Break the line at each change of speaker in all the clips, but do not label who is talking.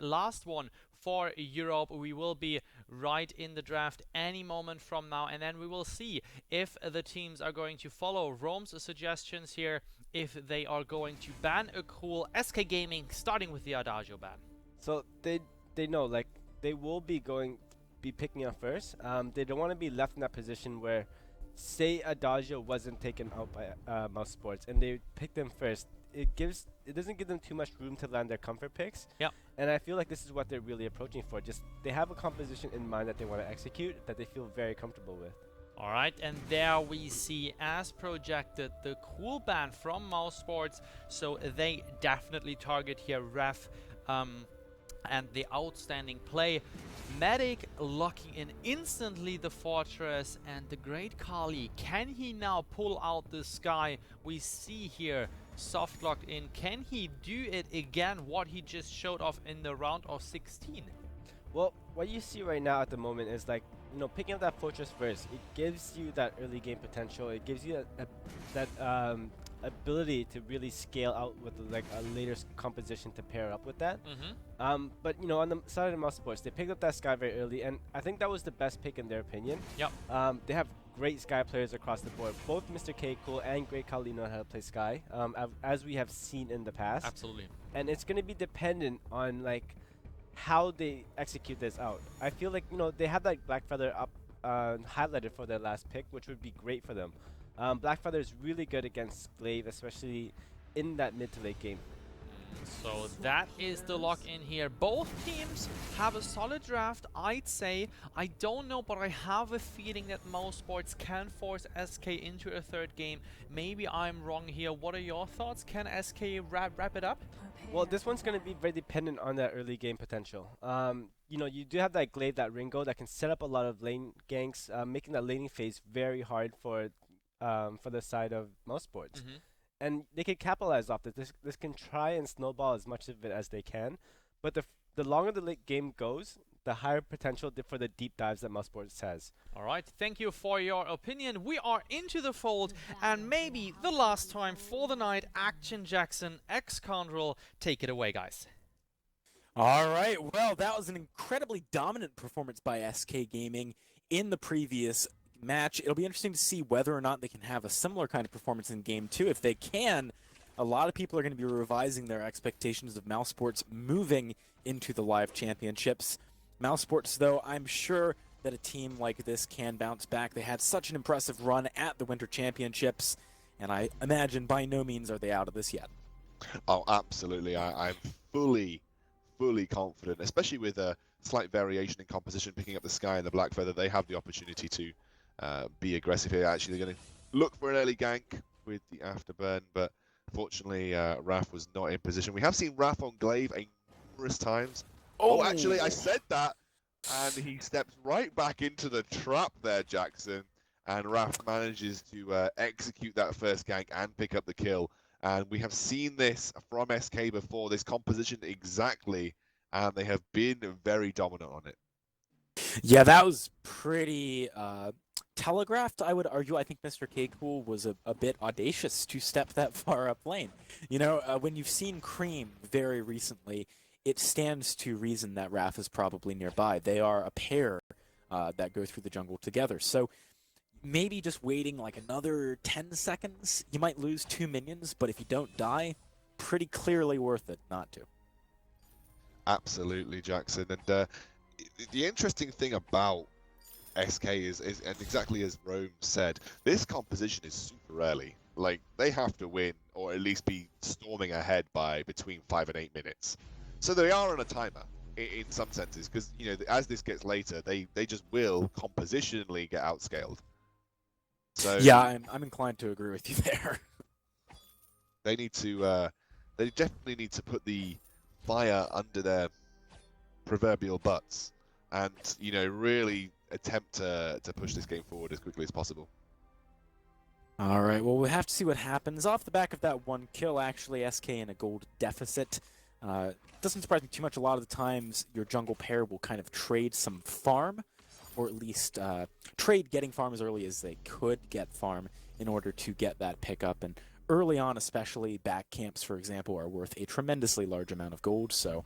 last one for Europe. We will be right in the draft any moment from now, and then we will see if the teams are going to follow Rome's suggestions here, if they are going to ban a cool SK Gaming, starting with the Adagio ban.
So they know, like, they will be picking up first. They don't want to be left in that position where, say, Adagio wasn't taken out by Mousesports and they pick them first. It doesn't give them too much room to land their comfort picks.
Yep.
And I feel like this is what they're really approaching for. Just they have a composition in mind that they want to execute that they feel very comfortable with.
Alright, and there we see, as projected, the cool ban from Mousesports. So they definitely target here Ref and the outstanding play. Medic locking in instantly the Fortress, and the Great Kali. Can he now pull out the Sky? We see here soft locked in. Can he do it again, what he just showed off in the round of 16?
Well, what you see right now at the moment is, like, you know, picking up that Fortress first, it gives you that early game potential. It gives you that ability to really scale out with like a later composition to pair up with that. But you know, on the side of the Mousesports, they picked up that Sky very early, and I think that was the best pick in their opinion.
Yep.
They have great Sky players across the board. Both Mr. K Cool and Great Kali know how to play Sky, as we have seen in the past.
Absolutely.
And it's going to be dependent on like how they execute this out. I feel like, you know, they have that Black Feather up highlighted for their last pick, which would be great for them. Black Feather is really good against Glaive, especially in that mid to late game.
So that is the lock in here. Both teams have a solid draft, I'd say. I don't know, but I have a feeling that Mousesports can force SK into a third game. Maybe I'm wrong here. What are your thoughts? Can SK wrap it up?
Well, this one's going to be very dependent on that early game potential. You know, you do have that Glaive, that Ringo, that can set up a lot of lane ganks, making that laning phase very hard for the side of Mousesports. And they can capitalize off this. This can try and snowball as much of it as they can, but the longer the late game goes, the higher potential for the deep dives that Mousesports has.
All right, thank you for your opinion. We are into the fold, and maybe the last time for the night. Action Jackson, X-Control, take it away, guys.
All right, well, that was an incredibly dominant performance by SK Gaming in the previous match. It'll be interesting to see whether or not they can have a similar kind of performance in Game 2. If they can, a lot of people are going to be revising their expectations of Mousesports moving into the live championships. Mousesports, though, I'm sure that a team like this can bounce back. They had such an impressive run at the Winter Championships, and I imagine by no means are they out of this yet.
Oh, absolutely. I'm fully confident, especially with a slight variation in composition, picking up the Sky and the Black Feather. They have the opportunity to be aggressive here. Actually, they're going to look for an early gank with the afterburn, but fortunately, Raf was not in position. We have seen Raf on Glaive numerous times. Oh, actually, I said that, and he steps right back into the trap there, Jackson, and Raf manages to execute that first gank and pick up the kill. And we have seen this from SK before, this composition exactly, and they have been very dominant on it.
Yeah, that was pretty telegraphed, I would argue. I think Mr. K-Cool was a bit audacious to step that far up lane. You know, when you've seen Cream very recently, it stands to reason that Raph is probably nearby. They are a pair that go through the jungle together. So maybe just waiting like another 10 seconds, you might lose 2 minions, but if you don't die, pretty clearly worth it not to.
Absolutely, Jackson. And the interesting thing about SK is, and exactly as Rome said, this composition is super early. Like, they have to win, or at least be storming ahead by between 5 and 8 minutes. So they are on a timer, in some senses, because, you know, as this gets later, they just will compositionally get outscaled. So
yeah, I'm inclined to agree with you there.
They need to, they definitely need to put the fire under their proverbial butts, and, you know, really attempt to push this game forward as quickly as possible.
All right, well, we'll have to see what happens. Off the back of that one kill, actually, SK in a gold deficit. Doesn't surprise me too much. A lot of the times, your jungle pair will kind of trade some farm, or at least trade getting farm as early as they could get farm in order to get that pickup. And early on, especially, back camps, for example, are worth a tremendously large amount of gold. So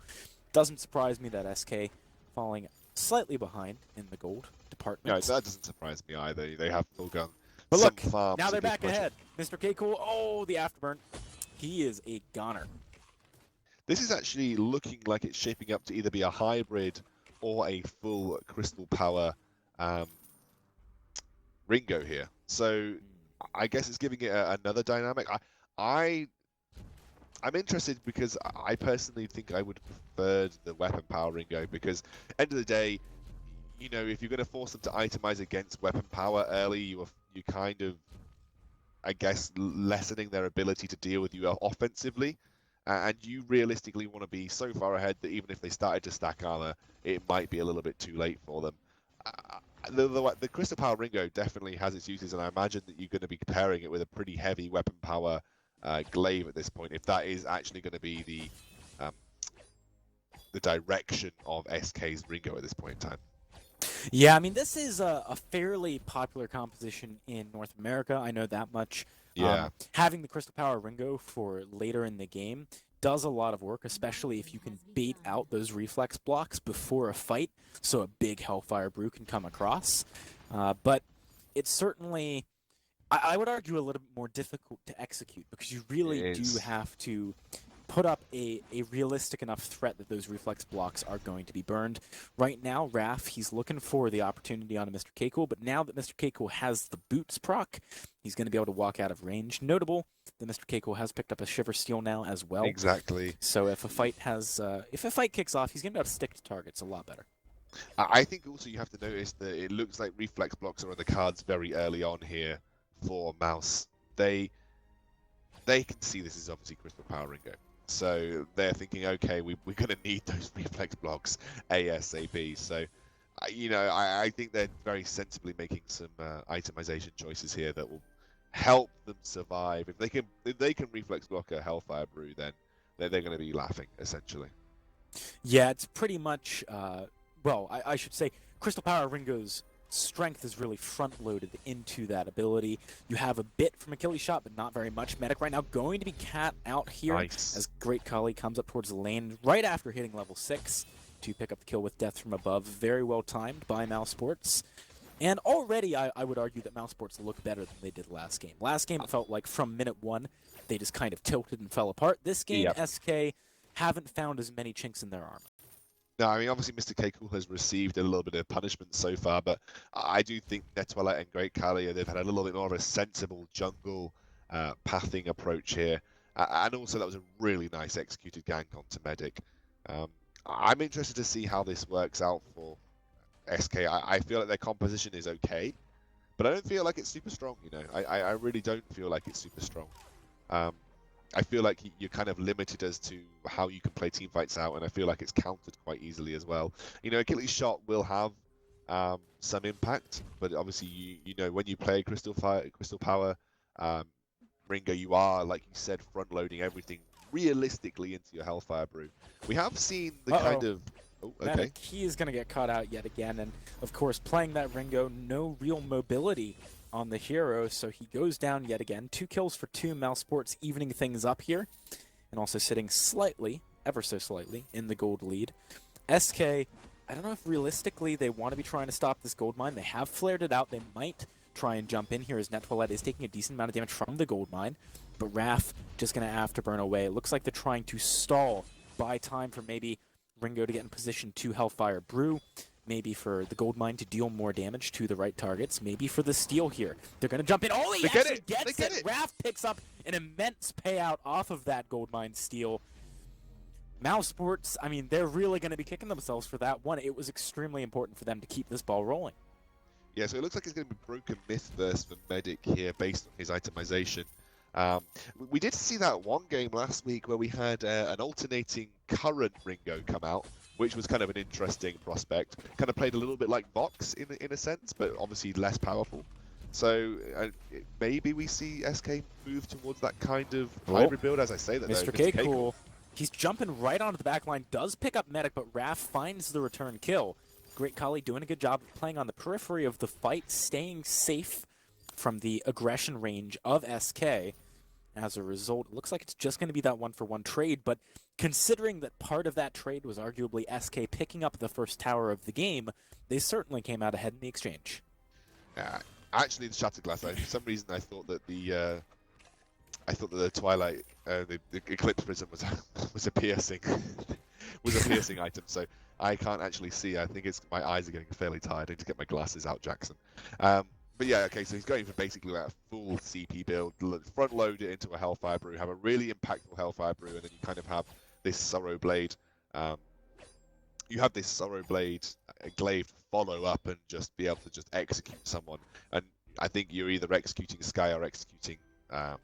Doesn't surprise me that SK falling slightly behind in the gold
No,
department.
that doesn't surprise me either. They have full gun.
But
Some
look,
farms
now
are
they're
big
back
budget.
ahead. Mr. K Cool, oh, the afterburn. He is a goner.
This is actually looking like it's shaping up to either be a hybrid or a full crystal power Ringo here. So I guess it's giving it another dynamic. I'm interested because I personally think I would prefer the weapon power Ringo because end of the day, you know, if you're going to force them to itemize against weapon power early, you kind of, I guess, lessening their ability to deal with you offensively. And you realistically want to be so far ahead that even if they started to stack armor, it might be a little bit too late for them. The Crystal Power Ringo definitely has its uses, and I imagine that you're going to be pairing it with a pretty heavy weapon power glaive at this point, if that is actually going to be the direction of SK's Ringo at this point in time.
Yeah, I mean, this is a fairly popular composition in North America. I know that much.
Yeah.
Having the Crystal Power Ringo for later in the game does a lot of work, especially if you can bait out those reflex blocks before a fight, so a big Hellfire Brew can come across. But it's certainly, I would argue, a little bit more difficult to execute because you really do have to put up a realistic enough threat that those reflex blocks are going to be burned. Right now, Raf, he's looking for the opportunity on Mr. Keiko, but now that Mr. Keiko has the boots proc, he's going to be able to walk out of range. Notable that Mr. Keiko has picked up a Shiver Steel now as well.
Exactly.
So if a fight kicks off, he's going to be able to stick to targets a lot better.
I think also you have to notice that it looks like reflex blocks are on the cards very early on here for Mouse. They can see this is obviously Crystal Power Ringo. So they're thinking, okay, we're going to need those reflex blocks ASAP. So, I think they're very sensibly making some itemization choices here that will help them survive. If they can reflex block a Hellfire Brew, then they're going to be laughing, essentially.
Yeah, it's pretty much, I should say Crystal Power Ringo's strength is really front-loaded into that ability. You have a bit from Achilles shot, but not very much. Medic right now going to be cat out here as Great Kali comes up towards the lane right after hitting level 6 to pick up the kill with Death from Above. Very well timed by Mousesports. And already I would argue that Mousesports look better than they did last game. Last game it felt like from minute 1 they just kind of tilted and fell apart. This game, SK haven't found as many chinks in their armor.
No, I mean, obviously Mr. Keiko has received a little bit of punishment so far, but I do think Netwellite and Great Kali, they've had a little bit more of a sensible jungle pathing approach here. And also that was a really nice executed gank onto Medic. I'm interested to see how this works out for SK. I feel like their composition is okay, but I don't feel like it's super strong, I really don't feel like it's super strong. I feel like you're kind of limited as to how you can play team fights out, and I feel like it's countered quite easily as well. Achilles shot will have some impact, but obviously when you play Crystal Power Ringo, you are, like you said, front loading everything realistically into your Hellfire Brew. We have seen the kind of
Medic, he is going to get caught out yet again, and of course playing that Ringo, no real mobility on the hero, so he goes down yet again. 2 kills for 2. Mousesports evening things up here, and also sitting slightly, ever so slightly, in the gold lead. SK, I don't know if realistically they want to be trying to stop this gold mine. They have flared it out. They might try and jump in here as Netwellite is taking a decent amount of damage from the gold mine, but Raf just going to afterburn away. It looks like they're trying to stall, buy time for maybe Ringo to get in position to Hellfire Brew. Maybe for the gold mine to deal more damage to the right targets. Maybe for the steal here. They're going to jump in. Oh, he actually gets it! Raf picks up an immense payout off of that gold mine steal. Mousesports, I mean, they're really going to be kicking themselves for that one. It was extremely important for them to keep this ball rolling.
Yeah, so it looks like it's going to be broken myth verse for Medic here based on his itemization. We did see that one game last week where we had an alternating current Ringo come out, which was kind of an interesting prospect. Kind of played a little bit like Vox in a sense, but obviously less powerful. So maybe we see SK move towards that kind of hybrid build. As I say that,
Mr. K Cool, he's jumping right onto the back line, does pick up Medic, but Raf finds the return kill. Great Kali doing a good job of playing on the periphery of the fight, staying safe from the aggression range of SK. as a result. It looks like it's just going to be that one-for-one trade, but considering that part of that trade was arguably SK picking up the first tower of the game, they certainly came out ahead in the exchange.
Actually, the Shattered Glass, for some reason I thought that the Twilight, the Eclipse Prism was a piercing item. So I can't actually see. I think my eyes are getting fairly tired. I need to get my glasses out, Jackson. But yeah, okay. So he's going for basically a full CP build, front load it into a Hellfire Brew, have a really impactful Hellfire Brew, and then you kind of have this Sorrow Blade. You have this Sorrow Blade glaive follow up and just be able to just execute someone. And I think you're either executing Sky or executing Mr.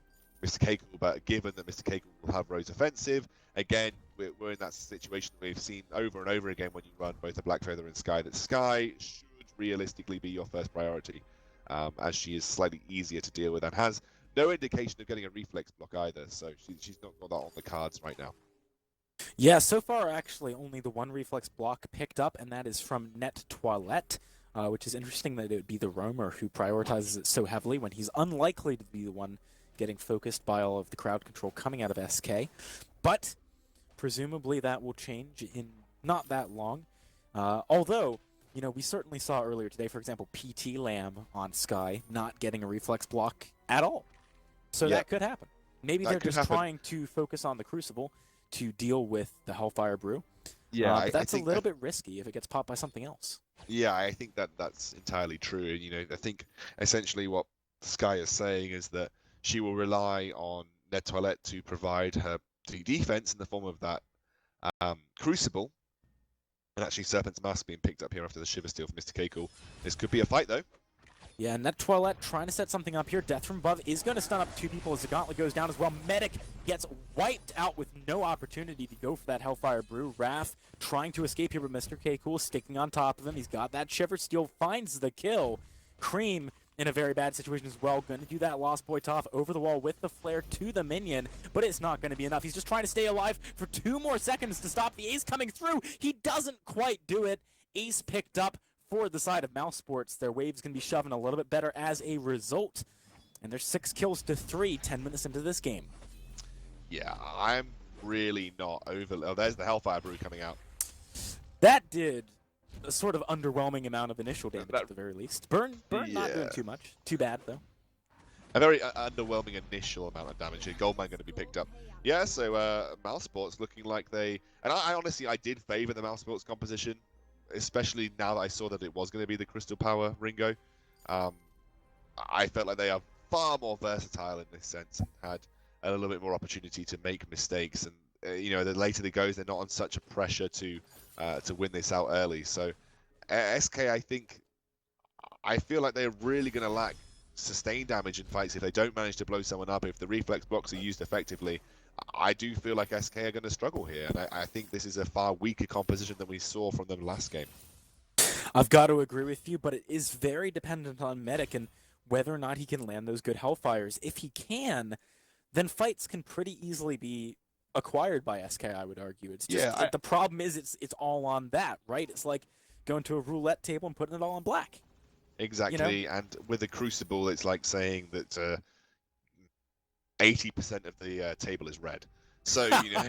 Keiko, but given that Mr. Keiko will have Rose offensive, again, we're in that situation we've seen over and over again when you run both a Black Feather and Sky, that Sky should realistically be your first priority, as she is slightly easier to deal with and has no indication of getting a reflex block either, so she's not got that on the cards right now.
Yeah, so far actually only the one reflex block picked up, and that is from Net Toilette, which is interesting that it would be the roamer who prioritizes it so heavily when he's unlikely to be the one getting focused by all of the crowd control coming out of SK. But presumably that will change in not that long. Although, you know, we certainly saw earlier today, for example, PT Lamb on Sky not getting a reflex block at all. So that could happen. Maybe they're just trying to focus on the Crucible to deal with the Hellfire Brew.
Yeah,
but that's a little bit risky if it gets popped by something else.
Yeah, I think that's entirely true. You know, I think essentially what Sky is saying is that she will rely on Ned Toilette to provide her defense in the form of that Crucible. And actually, Serpent's Mask being picked up here after the Shiver Steel from Mr. Keiko. This could be a fight, though.
Yeah, Net Toilette trying to set something up here. Death from above is going to stun up two people as the gauntlet goes down as well. Medic gets wiped out with no opportunity to go for that Hellfire Brew. Wrath trying to escape here, but Mr. K-Cool sticking on top of him. He's got that Shiver Steel, finds the kill. Cream in a very bad situation as well. Going to do that Lost Boy Toff over the wall with the flare to the minion, but it's not going to be enough. He's just trying to stay alive for 2 more seconds to stop the Ace coming through. He doesn't quite do it. Ace picked up for the side of Mousesports. Their wave's going to be shoving a little bit better as a result. And there's 6 kills to 3, 10 minutes into this game.
Yeah, I'm really not over... Oh, there's the Hellfire Brew coming out.
That did a sort of underwhelming amount of initial damage at the very least. Burn not doing too much. Too bad, though.
A very underwhelming initial amount of damage here. Goldmine going to be picked up. Yeah, so Mousesports looking like they... And I honestly, I did favor the Mousesports composition, especially now that I saw that it was going to be the Crystal Power Ringo. I felt like they are far more versatile in this sense and had a little bit more opportunity to make mistakes. And you know, the later it goes, they're not on such a pressure to win this out early. So SK, I feel like they're really going to lack sustained damage in fights if they don't manage to blow someone up. If the reflex blocks are used effectively, I do feel like SK are going to struggle here, and I think this is a far weaker composition than we saw from them last game.
I've got to agree with you, but it is very dependent on Medic and whether or not he can land those good Hellfires. If he can, then fights can pretty easily be acquired by SK, I would argue. It's just the problem is it's all on that, right? It's like going to a roulette table and putting it all on black.
Exactly, you know? And with a Crucible, it's like saying that 80% of the table is red. So, you know,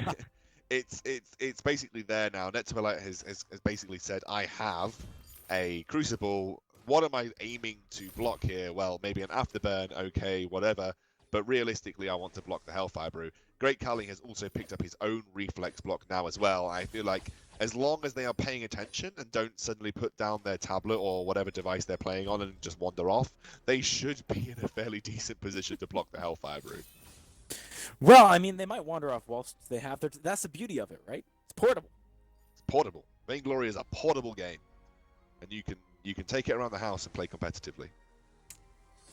it's basically there now. NetToilette has basically said, I have a Crucible. What am I aiming to block here? Well, maybe an Afterburn, okay, whatever. But realistically, I want to block the Hellfire Brew. Great Khali has also picked up his own reflex block now as well. I feel like as long as they are paying attention and don't suddenly put down their tablet or whatever device they're playing on and just wander off, they should be in a fairly decent position to block the Hellfire Brew.
Well, I mean, they might wander off whilst they have their... That's the beauty of it, right? It's portable.
It's portable. Vainglory is a portable game. And you can take it around the house and play competitively.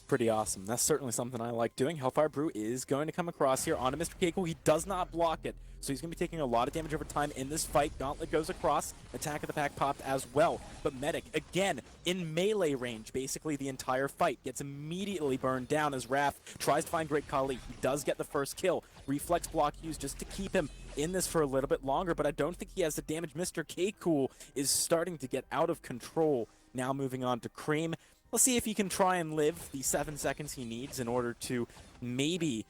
Pretty awesome. That's certainly something I like doing. Hellfire Brew is going to come across here onto Mr. Keiko. He does not block it, so he's going to be taking a lot of damage over time in this fight. Gauntlet goes across. Attack of the Pack popped as well. But Medic, again, in melee range, basically the entire fight, gets immediately burned down as Wrath tries to find Great Khali. He does get the first kill. Reflex block used just to keep him in this for a little bit longer, but I don't think he has the damage. Mr. K-Cool is starting to get out of control. Now moving on to Cream. Let's see if he can try and live the 7 seconds he needs in order to maybe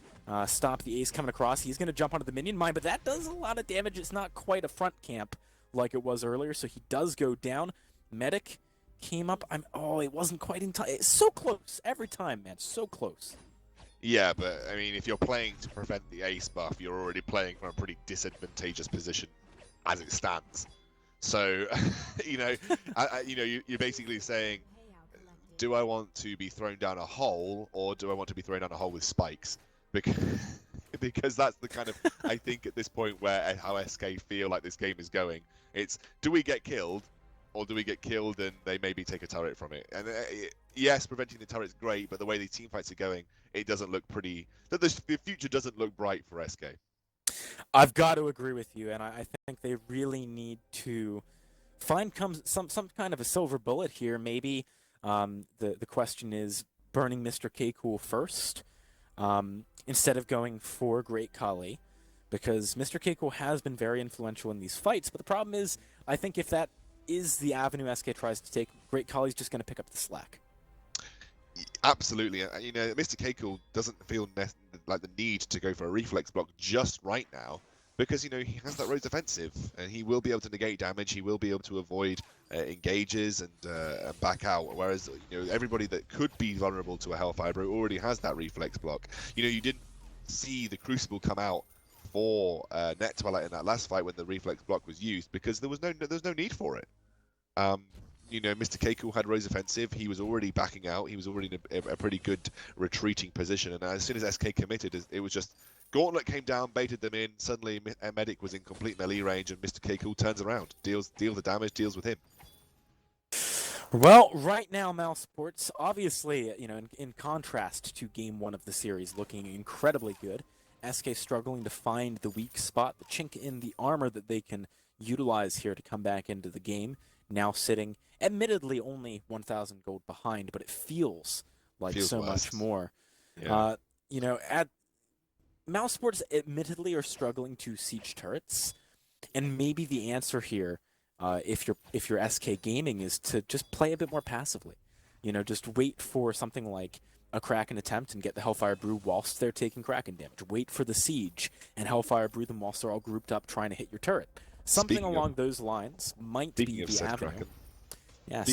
stop the ace coming across. He's going to jump onto the minion mine, but that does a lot of damage. It's not quite a front camp like it was earlier, so he does go down. Medic came up. Oh, it wasn't quite in time. It's so close every time, man. So close.
Yeah, but I mean, if you're playing to prevent the ace buff, you're already playing from a pretty disadvantageous position as it stands. So, you're basically saying, do I want to be thrown down a hole, or do I want to be thrown down a hole with spikes? Because that's the kind of, I think at this point where how SK feel like this game is going. It's, do we get killed, or do we get killed and they maybe take a turret from it? And yes, preventing the turret's great, but the way the team fights are going, it doesn't look pretty. The future doesn't look bright for SK.
I've got to agree with you, and I think they really need to find some kind of a silver bullet here. Maybe the question is burning Mr. K Cool first instead of going for Great Kali, because Mr. K Cool has been very influential in these fights. But the problem is, I think if that is the avenue SK tries to take, Great Kali's just going to pick up the slack.
Absolutely. Mr. K Cool doesn't feel like the need to go for a reflex block just right now, because he has that Rose defensive, and he will be able to negate damage. He will be able to avoid engages and back out. Whereas everybody that could be vulnerable to a Hellfire Brew already has that reflex block. You didn't see the Crucible come out for Net Twilight in that last fight when the reflex block was used, because there was no need for it. Mr. Keiko had Rose offensive. He was already backing out. He was already in a pretty good retreating position. And as soon as SK committed, it was just Gauntlet came down, baited them in. Suddenly, Medic was in complete melee range, and Mr. Keiko turns around, deals the damage, deals with him.
Well, right now, Mousesports, obviously, in contrast to Game 1 of the series, looking incredibly good. SK struggling to find the weak spot, the chink in the armor that they can utilize here to come back into the game. Now sitting, admittedly, only 1,000 gold behind, but it feels like so much more.
Yeah.
At Mousesports, admittedly, are struggling to siege turrets, and maybe the answer here, if you're SK Gaming, is to just play a bit more passively. Just wait for something like a Kraken attempt and get the Hellfire Brew whilst they're taking Kraken damage. Wait for the siege and Hellfire Brew them whilst they're all grouped up trying to hit your turret. Something along those lines might be the avenue.
Kraken.
Yes,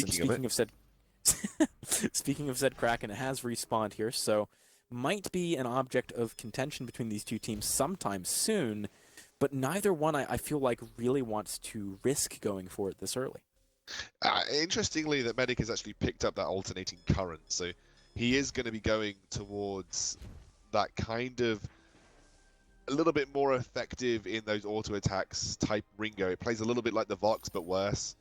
speaking of said Kraken, it has respawned here, so might be an object of contention between these two teams sometime soon, but neither one I feel like really wants to risk going for it this early.
Interestingly, that Medic has actually picked up that alternating current, so he is going to be going towards that kind of a little bit more effective in those auto attacks type Ringo. It plays a little bit like the Vox, but worse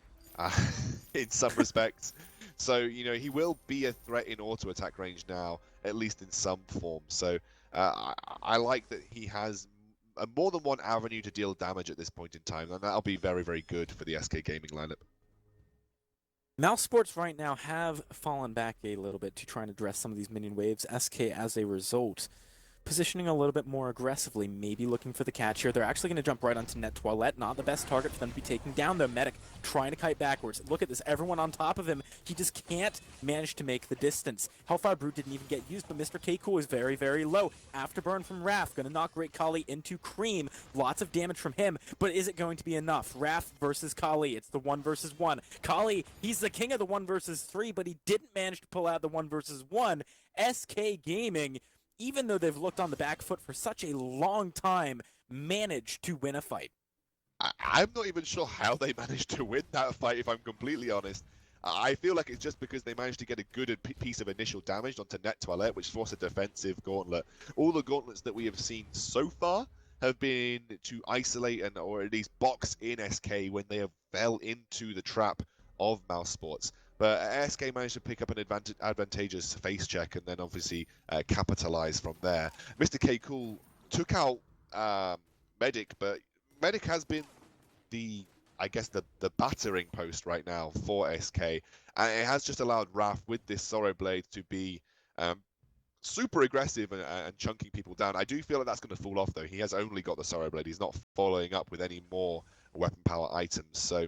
in some respects. So, he will be a threat in auto attack range now, at least in some form. So I like that he has more than one avenue to deal damage at this point in time, and that'll be very, very good for the SK Gaming lineup.
Mousesports right now have fallen back a little bit to try and address some of these minion waves. SK, as a result, positioning a little bit more aggressively, maybe looking for the catch here. They're actually going to jump right onto Net Toilette. Not the best target for them to be taking down, though. Medic trying to kite backwards. Look at this. Everyone on top of him. He just can't manage to make the distance. Hellfire Brew didn't even get used, but Mr. Keiko is very, very low. Afterburn from Raph. Going to knock Great Kali into Cream. Lots of damage from him, but is it going to be enough? Raph versus Kali. It's the 1 versus 1. Kali, he's the king of the 1 versus 3, but he didn't manage to pull out the 1 versus 1. SK Gaming, even though they've looked on the back foot for such a long time, managed to win a fight.
I'm not even sure how they managed to win that fight, if I'm completely honest. I feel like it's just because they managed to get a good piece of initial damage onto Net Toilette, which forced a defensive gauntlet. All the gauntlets that we have seen so far have been to isolate or at least box in SK when they have fell into the trap of Mousesports. But SK managed to pick up an advantageous face check and then obviously capitalize from there. Mr. K Cool took out Medic, but Medic has been the battering post right now for SK. And it has just allowed Raph with this Sorrow Blade to be super aggressive and chunking people down. I do feel like that's going to fall off, though. He has only got the Sorrow Blade. He's not following up with any more weapon power items. So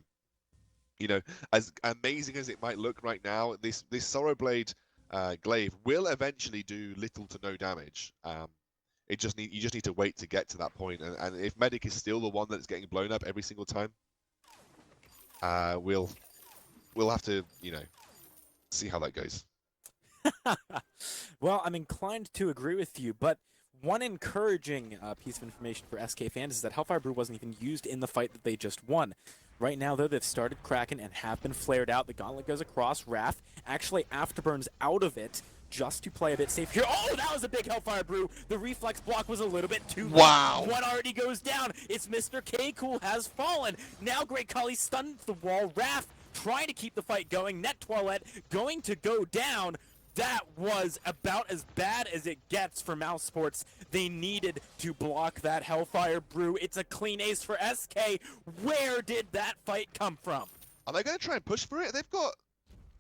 You know, as amazing as it might look right now, this Sorrow Blade glaive will eventually do little to no damage. You just need to wait to get to that point, and if Medic is still the one that's getting blown up every single time, we'll have to see how that goes.
Well, I'm inclined to agree with you, but one encouraging piece of information for SK fans is that Hellfire Brew wasn't even used in the fight that they just won. Right now, though, they've started Kraken and have been flared out. The gauntlet goes across. Wrath actually afterburns out of it just to play a bit safe here. Oh, that was a big Hellfire Brew. The reflex block was a little bit too
Wow.
late. One already goes down. It's Mr. K Cool has fallen. Now Great Kali stunned the wall. Wrath trying to keep the fight going. Net Toilette going to go down. That was about as bad as it gets for Mousesports. They needed to block that Hellfire Brew. It's a clean ace for SK. Where did that fight come from?
Are they going to try and push for it? They've got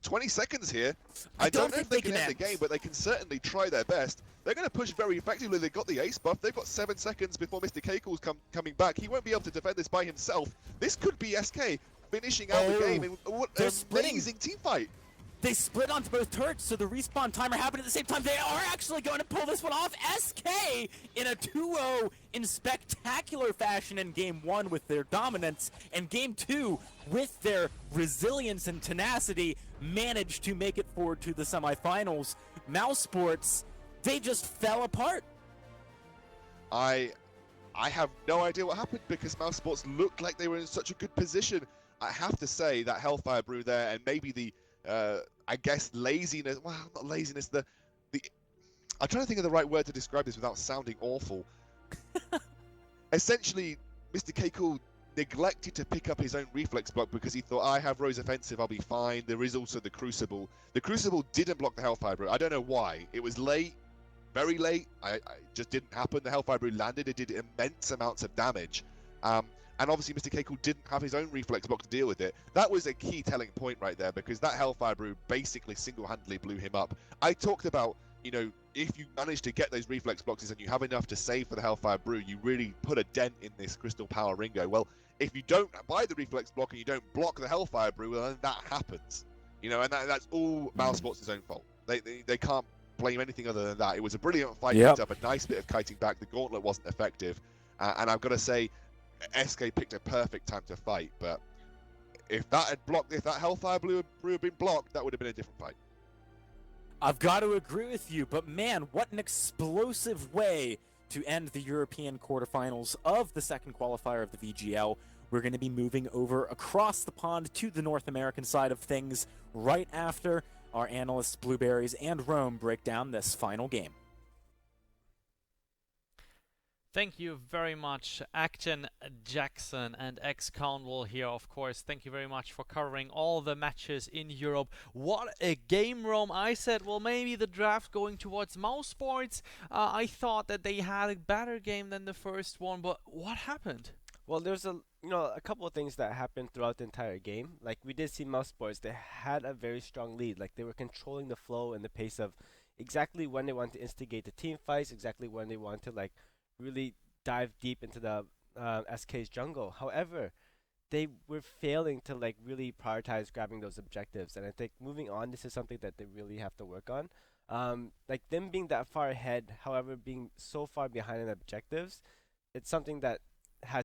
20 seconds here. I don't know if they can end the game, but they can certainly try their best. They're going to push very effectively. They've got the ace buff. They've got 7 seconds before Mr. Keiko's coming back. He won't be able to defend this by himself. This could be SK finishing out the game. And what an amazing team fight.
They split onto both turrets, so the respawn timer happened at the same time. They are actually going to pull this one off. SK in a 2-0 in spectacular fashion in Game 1 with their dominance, and Game 2 with their resilience and tenacity managed to make it forward to the semifinals. Mousesports, they just fell apart.
I have no idea what happened because Mousesports looked like they were in such a good position. I have to say that Hellfire Brew there, and maybe the I guess laziness. Well, not laziness. I'm trying to think of the right word to describe this without sounding awful. Essentially, Mr. Keiko neglected to pick up his own reflex block because he thought, I have Rose Offensive, I'll be fine. There is also the Crucible. The Crucible didn't block the Hellfire Brew. I don't know why. It was late, very late. It just didn't happen. The Hellfire Brew landed. It did immense amounts of damage. And obviously, Mr. Keiko didn't have his own reflex block to deal with it. That was a key telling point right there because that Hellfire Brew basically single-handedly blew him up. I talked about, if you manage to get those reflex blocks and you have enough to save for the Hellfire Brew, you really put a dent in this Crystal Power Ringo. Well, if you don't buy the reflex block and you don't block the Hellfire Brew, well, then that happens. And that's all Mousesports' own fault. They can't blame anything other than that. It was a brilliant fight. Picked up a nice bit of kiting back. The gauntlet wasn't effective. And I've got to say, SK picked a perfect time to fight, but if that Hellfire Brew had been blocked, that would have been a different fight.
I've got to agree with you, but man, what an explosive way to end the European quarterfinals of the second qualifier of the VGL. We're going to be moving over across the pond to the North American side of things right after our analysts Blueberries and Rome break down this final game.
Thank you very much, Acton Jackson and ex-Cornwall here, of course. Thank you very much for covering all the matches in Europe. What a game, Rome. I said, well, maybe the draft going towards Mousesports. I thought that they had a better game than the first one, but what happened?
Well, there's a couple of things that happened throughout the entire game. Like, we did see Mousesports, they had a very strong lead. Like, they were controlling the flow and the pace of exactly when they want to instigate the team fights, exactly when they want to, like, really dive deep into the SK's jungle. However, they were failing to like really prioritize grabbing those objectives, and I think moving on, this is something that they really have to work on. Like them being that far ahead, however, being so far behind in objectives, it's something that has